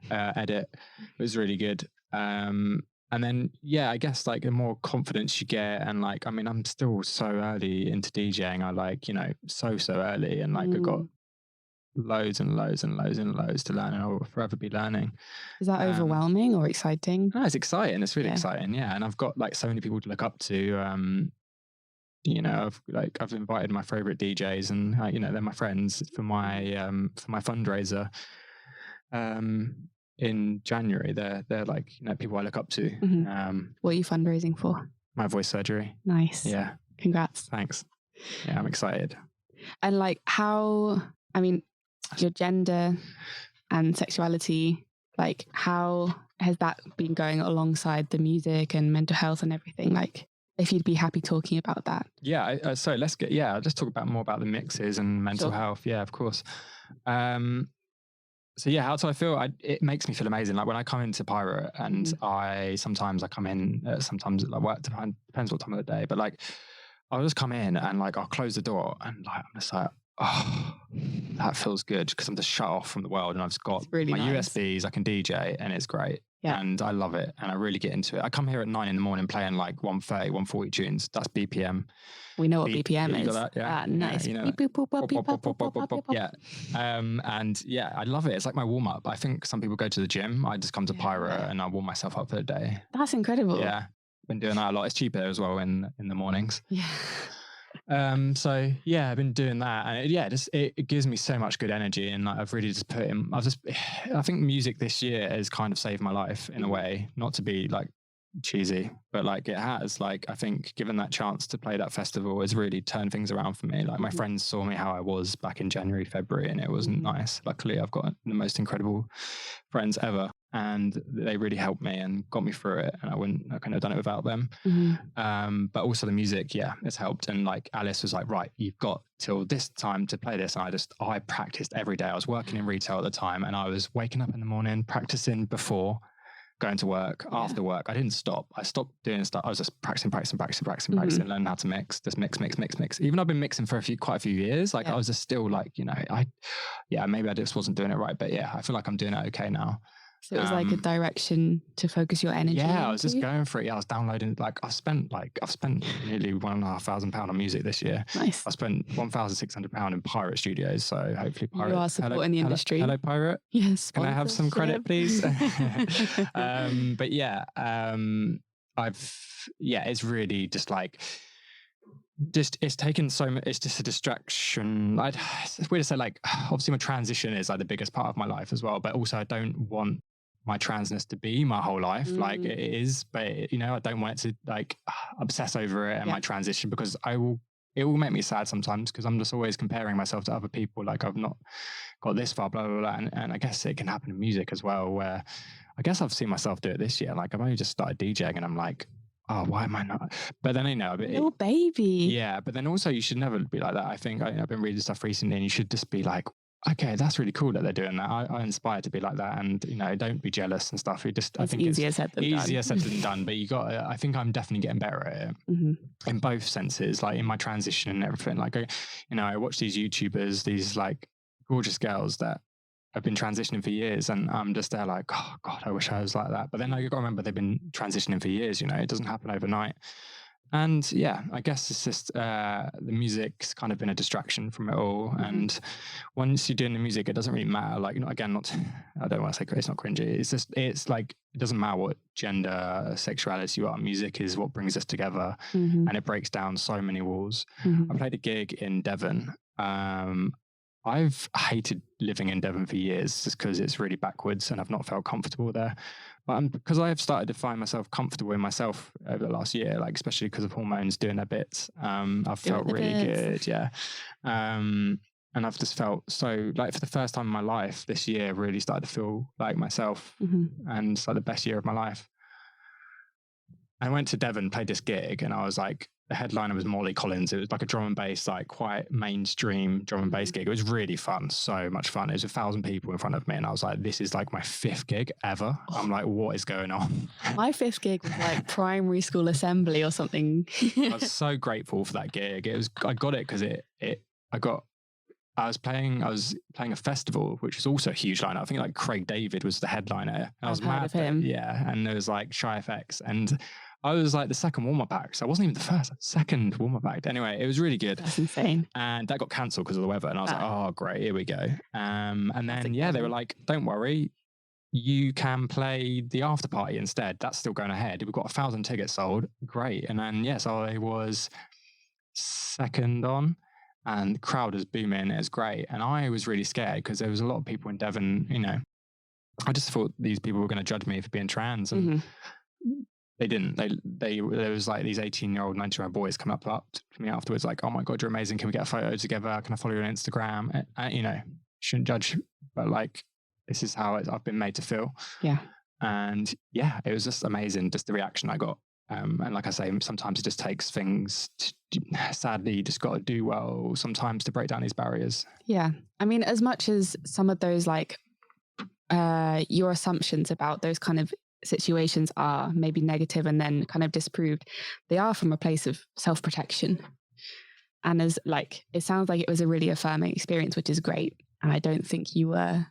edit. It was really good. And then, I guess like the more confidence you get, and like, I mean, I'm still so early into DJing. I like, so early, and like I've got loads and loads and loads and loads to learn, and I will forever be learning. Is that overwhelming or exciting? No, it's exciting. It's really exciting. And I've got like so many people to look up to. I've invited my favorite DJs, and they're my friends for my fundraiser. In January, they're like people I look up to. What are you fundraising for? My voice surgery. Nice. Yeah. Congrats. Thanks. Yeah, I'm excited. And like your gender and sexuality, like how has that been going alongside the music and mental health and everything? Like if you'd be happy talking about that. So let's talk more about the mixes and mental health. Yeah, of course. So how do I feel? It makes me feel amazing. Like when I come into Pirate, and I come in, sometimes at like work, depends what time of the day, but like I'll just come in and like I'll close the door, and like I'm just like, oh, that feels good, because I'm just shut off from the world, and I've just got really my nice. USBs, I can DJ, and it's great. And I love it, and I really get into it. I come here at 9 a.m. playing like 130, 140 tunes. That's BPM. We know what BPM is. That, nice. And I love it. It's like my warm up. I think some people go to the gym. I just come to Pirate and I warm myself up for the day. That's incredible. Yeah, been doing that a lot. It's cheaper as well in the mornings. I've been doing that, and it gives me so much good energy, and like I've really just I think music this year has kind of saved my life in a way, not to be like cheesy, but like it has. Like I think given that chance to play that festival has really turned things around for me. Like my friends saw me how I was back in January, February, and it wasn't nice. Luckily I've got the most incredible friends ever, and they really helped me and got me through it, and I couldn't have done it without them. But also the music, it's helped. And like Alice was like, right, you've got till this time to play this, and I practiced every day. I was working in retail at the time, and I was waking up in the morning practicing before going to work, after work. I didn't stop. I stopped doing stuff. I was just practicing, learning how to mix, just mix. Even I've been mixing for quite a few years. Like I was just still like, maybe I just wasn't doing it right, but I feel like I'm doing it okay now. So it was like a direction to focus your energy. Yeah, I was just going for it. I was downloading, I've spent nearly £1,500 on music this year. Nice. I spent £1,600 in Pirate Studios. So hopefully Pirate. You are supporting the industry. Hello, Pirate. Yes. Can I have some credit, please? it's really just like, it's taken so much. It's just a distraction. It's weird to say, like, obviously my transition is like the biggest part of my life as well, but also I don't want my transness to be my whole life. Like it is, but I don't want it to like obsess over it and my transition, because it will make me sad sometimes, because I'm just always comparing myself to other people. Like, I've not got this far, blah, blah, blah. And I guess it can happen in music as well, where I guess I've seen myself do it this year. Like, I've only just started DJing and I'm like, oh, why am I not? But then, little baby. Yeah. But then also you should never be like that. I think I've been reading stuff recently, and you should just be like, okay, that's really cool that they're doing that. I inspire to be like that, and don't be jealous and stuff. I think easier said than done. Easier said than done. But I think I'm definitely getting better at it in both senses, like in my transition and everything. Like, I watch these YouTubers, these like gorgeous girls that have been transitioning for years, and I'm just there like, oh God, I wish I was like that. But then you've got to remember they've been transitioning for years. It doesn't happen overnight. And yeah, I guess it's just the music's kind of been a distraction from it all. And once you're doing the music, it doesn't really matter. Like, again, I don't want to say it's not cringy. It's like, it doesn't matter what gender, sexuality you are. Music is what brings us together, and it breaks down so many walls. I played a gig in Devon. I've hated living in Devon for years just because it's really backwards and I've not felt comfortable there. But because I've started to find myself comfortable in myself over the last year, like especially because of hormones doing their bits, I've felt really good. Yeah. And I've just felt so, like, for the first time in my life this year, really started to feel like myself, and it's like the best year of my life. I went to Devon, played this gig, and I was like, the headliner was Molly Collins. It was like a drum and bass, like quite mainstream drum and bass gig. It was really fun, so much fun. It was 1,000 people in front of me, and I was like, this is like my 5th gig ever. I'm like, what is going on? My 5th gig was like primary school assembly or something. I was so grateful for that gig. I got it because I was playing a festival, which was also a huge lineup. I think like Craig David was the headliner. I was mad of him. Yeah, and there was like Shy FX, and I was like the second warm-up act. So I wasn't even the first, second warm-up act. Anyway, it was really good. That's insane. And that got cancelled because of the weather. And I was like, oh, great, here we go. And then, they were like, don't worry, you can play the after party instead. That's still going ahead. We've got 1,000 tickets sold. Great. And then, so I was second on, and the crowd was booming. It was great. And I was really scared because there was a lot of people in Devon, I just thought these people were going to judge me for being trans. And they didn't. There was like these 18-year-old, 19-year-old boys come up to me afterwards, like, "Oh my God, you're amazing. Can we get a photo together? Can I follow you on Instagram?" Shouldn't judge, but like, this is how I've been made to feel. Yeah. And yeah, it was just amazing, just the reaction I got. And like I say, sometimes it just takes things sadly, you just got to do well sometimes to break down these barriers. Yeah. I mean, as much as some of those, like, your assumptions about those kind of situations are maybe negative and then kind of disproved, they are from a place of self-protection. And as like, it sounds like it was a really affirming experience, which is great. And I don't think you were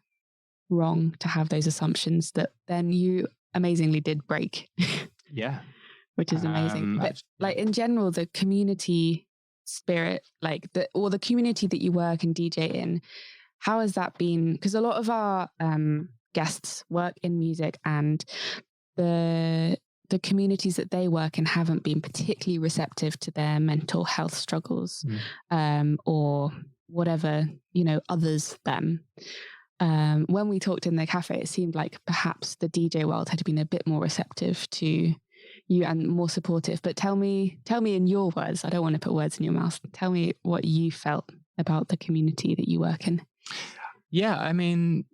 wrong to have those assumptions that then you amazingly did break. Yeah. Which is amazing. But like in general, the community spirit, like the community that you work and DJ in, how has that been? Because a lot of our guests work in music, and the communities that they work in haven't been particularly receptive to their mental health struggles, or whatever, others them. When we talked in the cafe, it seemed like perhaps the DJ world had been a bit more receptive to you and more supportive. But tell me in your words, I don't want to put words in your mouth. Tell me what you felt about the community that you work in. Yeah, I mean,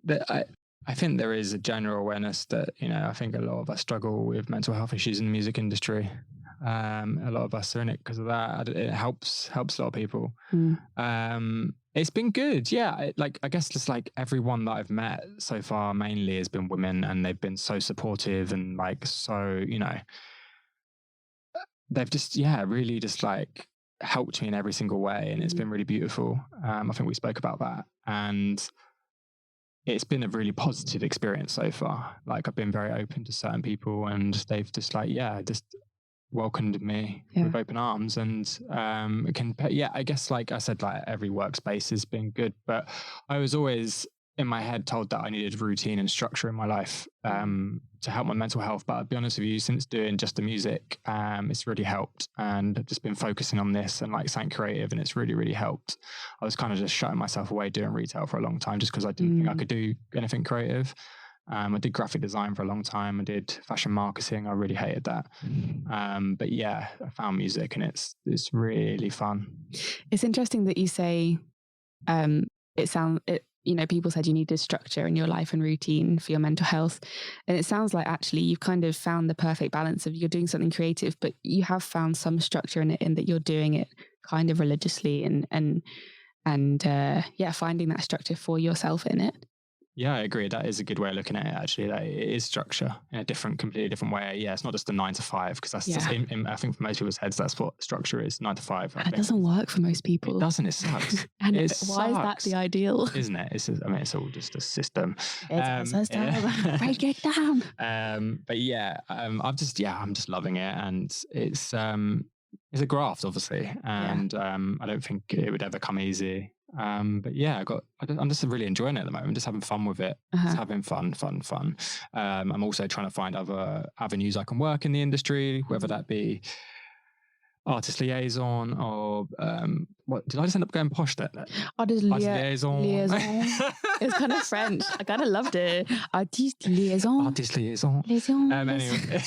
I think there is a general awareness that, I think a lot of us struggle with mental health issues in the music industry. A lot of us are in it because of that. It helps a lot of people. It's been good. Yeah. I guess just like everyone that I've met so far mainly has been women, and they've been so supportive and like, so, they've just, really just like helped me in every single way. And it's been really beautiful. I think we spoke about that, and it's been a really positive experience so far. Like, I've been very open to certain people, and they've just like, just welcomed me with open arms. And I guess, like I said, like every workspace has been good, but I was always in my head told that I needed routine and structure in my life to help my mental health. But I'll be honest with you, since doing just the music, it's really helped. And I've just been focusing on this and like something creative, and it's really, really helped. I was kind of just shutting myself away doing retail for a long time just because I didn't think I could do anything creative. I did graphic design for a long time. I did fashion marketing. I really hated that. But yeah, I found music, and it's really fun. It's interesting that you say people said you needed structure in your life and routine for your mental health. And it sounds like actually you've kind of found the perfect balance of you're doing something creative, but you have found some structure in it, in that you're doing it kind of religiously and finding that structure for yourself in it. Yeah, I agree. That is a good way of looking at it, actually. That it is structure in a completely different way. Yeah, it's not just a 9 to 5, because that's just, I think for most people's heads, that's what structure is, 9 to 5. And it doesn't work for most people. It doesn't, it sucks. And why is that the ideal? Isn't it? It's all just a system. Break it down. But yeah, I'm just loving it. And it's a graft, obviously. And I don't think it would ever come easy. But yeah, I'm just really enjoying it at the moment, just having fun with it. Just having fun. I'm also trying to find other avenues I can work in the industry, whether that be artist liaison or what did I just end up going posh there? Artist liaison. It's kind of French. I kind of loved it. Artist liaison. Anyway,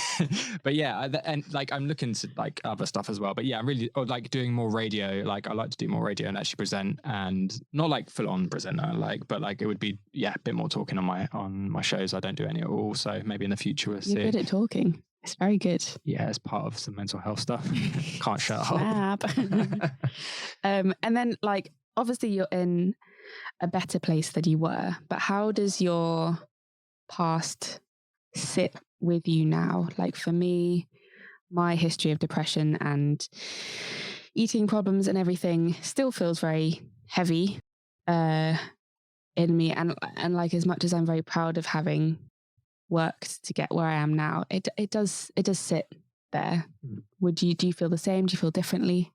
but yeah, and like I'm looking to like other stuff as well. But yeah, I'm really like doing more radio. Like I like to do more radio and actually present, and not like full on presenter, but like it would be a bit more talking on my shows. I don't do any at all. So maybe in the future we'll see. You're good at talking. It's very good. Yeah, it's part of some mental health stuff. Can't shut up. And then, like, obviously you're in a better place than you were, but how does your past sit with you now? Like for me, my history of depression and eating problems and everything still feels very heavy in me. And like, as much as I'm very proud of having worked to get where I am now, it does sit there. Do you feel the same? Do you feel differently?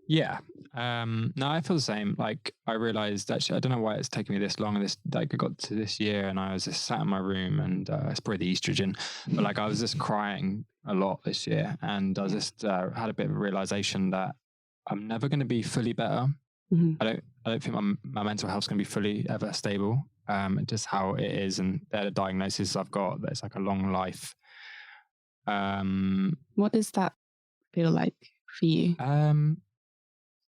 Yeah. No, I feel the same. Like I realized, actually, I don't know why it's taken me this long, and I got to this year and I was just sat in my room, and it's probably the estrogen, but like I was just crying a lot this year, and I just had a bit of a realization that I'm never going to be fully better. I don't think my mental health's going to be fully ever stable. Just how it is, and they're the diagnoses I've got. That it's like a long life. What does that feel like for you?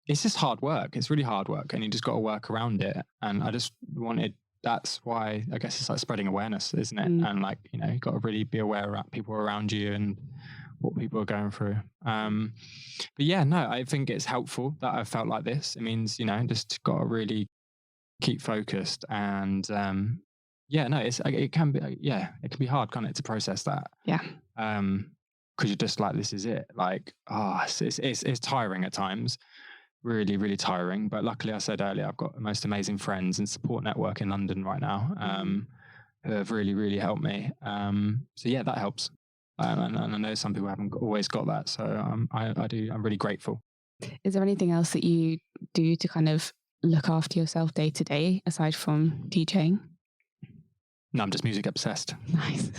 It's just hard work. It's really hard work, and you just got to work around it. And I just wanted. That's why I guess it's like spreading awareness, isn't it? And like you got to really be aware of people around you and what people are going through. But yeah, no, I think it's helpful that I felt like this. It means just got to really keep focused, and it can be hard, can't it, to process that? Because you're just like, this is it, like it's tiring at times, really, really tiring. But luckily, I said earlier, I've got the most amazing friends and support network in London right now, who have really, really helped me. So yeah, that helps, and I know some people haven't always got that, so I do. I'm really grateful. Is there anything else that you do to kind of look after yourself day to day aside from DJing? No, I'm just music obsessed. Nice.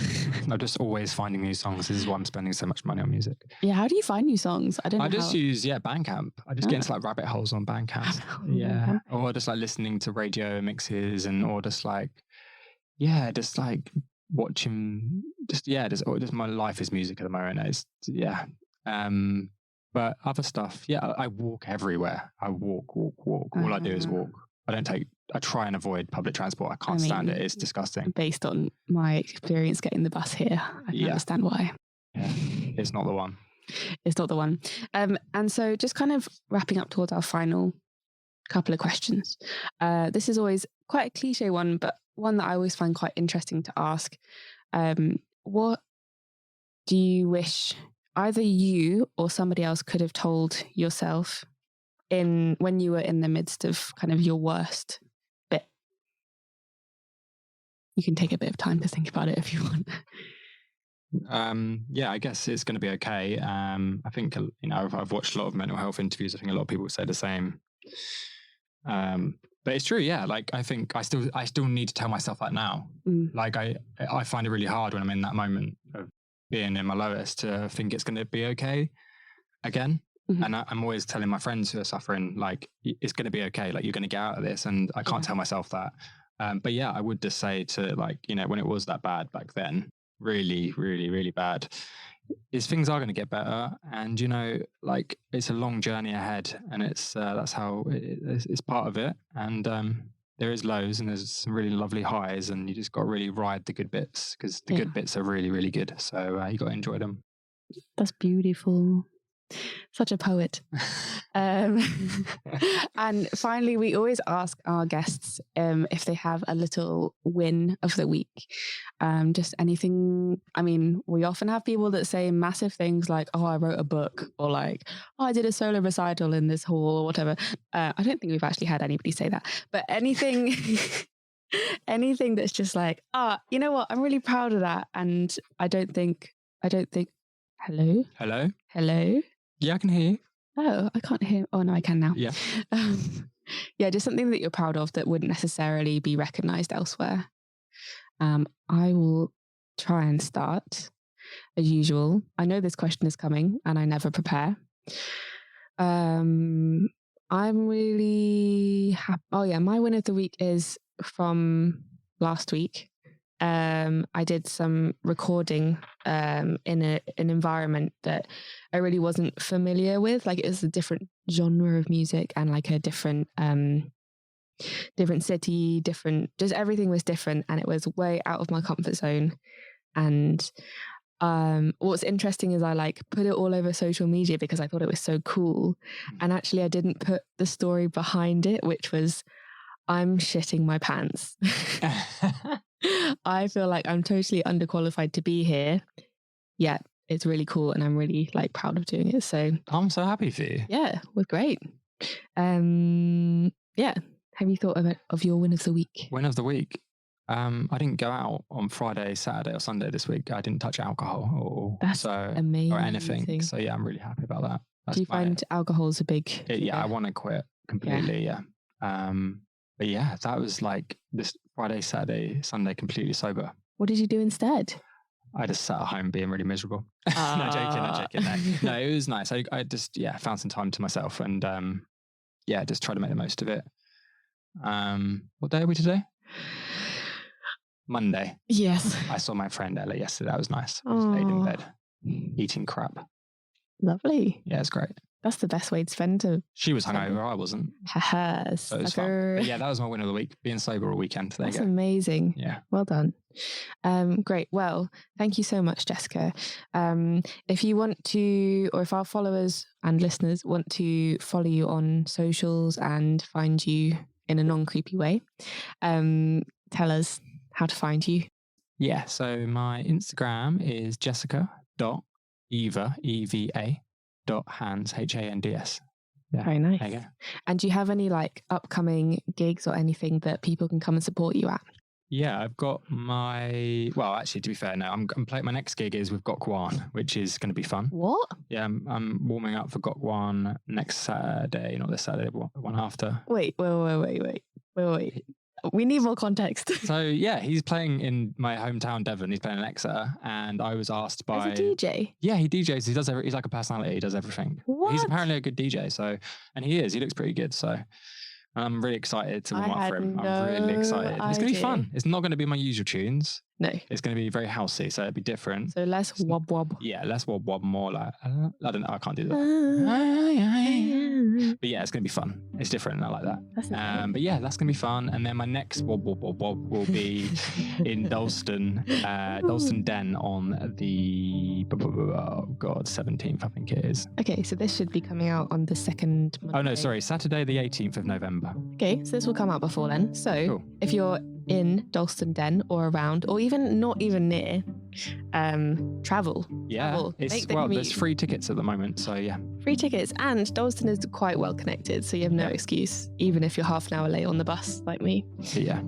I'm just always finding new songs. This is why I'm spending so much money on music. Yeah, how do you find new songs? I just use Bandcamp. I just get into like rabbit holes on Bandcamp. Yeah. Or just like listening to radio mixes, or just like watching. Just my life is music at the moment. It's but other stuff, I walk everywhere. I walk. All I do is walk. I try and avoid public transport. I can't stand it. It's disgusting. Based on my experience getting the bus here, I can understand why. Yeah, it's not the one. It's not the one. And so just kind of wrapping up towards our final couple of questions. This is always quite a cliche one, but one that I always find quite interesting to ask. What do you wish either you or somebody else could have told yourself when you were in the midst of kind of your worst bit? You can take a bit of time to think about it if you want. I guess it's going to be okay. I think I've watched a lot of mental health interviews. I think a lot of people say the same. But it's true, yeah. Like I think I still need to tell myself that now. Like I find it really hard when I'm in that moment of being in my lowest to think it's going to be okay again. And I'm always telling my friends who are suffering, like, it's going to be okay. Like, you're going to get out of this. And I can't tell myself that. But yeah, I would just say to, like, you know, when it was that bad back then, really, really, really bad, is things are going to get better. And, you know, like, it's a long journey ahead, and it's that's how it's part of it. And there is lows and there's some really lovely highs, and you just got to really ride the good bits, because the good bits are really, really good. So you got to enjoy them. That's beautiful. Such a poet. And finally, we always ask our guests if they have a little win of the week. Just anything. I mean, we often have people that say massive things like, oh, I wrote a book, or like, oh, I did a solo recital in this hall, or whatever. I don't think we've actually had anybody say that, but anything anything that's just like, you know what, I'm really proud of that. And I don't think hello. Yeah, I can hear you. Oh, I can't hear. Oh, no, I can now. Yeah. Yeah, just something that you're proud of that wouldn't necessarily be recognised elsewhere. I will try and start as usual. I know this question is coming and I never prepare. I'm really happy. Oh yeah, my win of the week is from last week. I did some recording in an environment that I really wasn't familiar with. Like, it was a different genre of music and like a different city, just everything was different, and it was way out of my comfort zone. And what's interesting is I like put it all over social media because I thought it was so cool. And actually I didn't put the story behind it, which was, I'm shitting my pants. I feel like I'm totally underqualified to be here. Yeah, it's really cool, and I'm really like proud of doing it. So I'm so happy for you. Yeah, it was great. Yeah. Have you thought of your win of the week? Win of the week. I didn't go out on Friday, Saturday, or Sunday this week. I didn't touch alcohol amazing. Or anything. So yeah, I'm really happy about that. Do you find alcohol's a big? Yeah, I want to quit completely. Yeah. But yeah, that was like this Friday, Saturday, Sunday, completely sober. What did you do instead? I just sat at home being really miserable. No, joking. No, it was nice. I just, found some time to myself, and just tried to make the most of it. What day are we today? Monday. Yes. I saw my friend Ella yesterday. That was nice. I just laid in bed, eating crap. Lovely. Yeah, it's great. That's the best way to spend it. She was hungover, I wasn't. So it was fun. But yeah, that was my win of the week, being sober all weekend. That's amazing. Yeah. Well done. Great. Well, thank you so much, Jessica. If you want to, or if our followers and listeners want to follow you on socials and find you in a non-creepy way, tell us how to find you. Yeah, so my Instagram is jessica.eva, EVA. .hands, HANDS. Yeah, very nice. There you go. And do you have any like upcoming gigs or anything that people can come and support you at? Yeah, I've got actually, to be fair, no, I'm playing. My next gig is with Gokwan, which is going to be fun. What? Yeah, I'm warming up for Gokwan next Saturday, not this Saturday, but one after. Wait. We need more context. So yeah, he's playing in my hometown, Devon. He's playing in Exeter, and I was asked by... As a DJ? Yeah, he DJs. He's like a personality. He does everything. What? He's apparently a good DJ, and he is. He looks pretty good, so... I'm really excited to warm up for him. I'm really excited. It's going to be fun. It's not going to be my usual tunes. No. It's going to be very housey, so it'll be different. So less wob wob. Yeah, less wob wob, more like, I don't know, I can't do that. But yeah, it's going to be fun. It's different, and I like that. That's nice. But yeah, that's going to be fun. And then my next wob wob wob wob will be in Dalston Den on the 17th, I think it is. Okay, so this should be coming out on the 2nd Monday. Oh no, sorry, Saturday the 18th of November. Okay, so this will come out before then. So cool. If you're in Dalston Den or around, or even not even near, travel. Yeah, there's free tickets at the moment, so yeah. Free tickets, and Dalston is quite well connected, so you have no excuse, even if you're half an hour late on the bus like me. Yeah.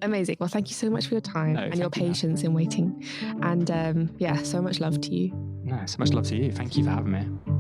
Amazing. Well, thank you so much for your time and your patience in waiting. And so much love to you. No, so much love to you. Thank you for having me.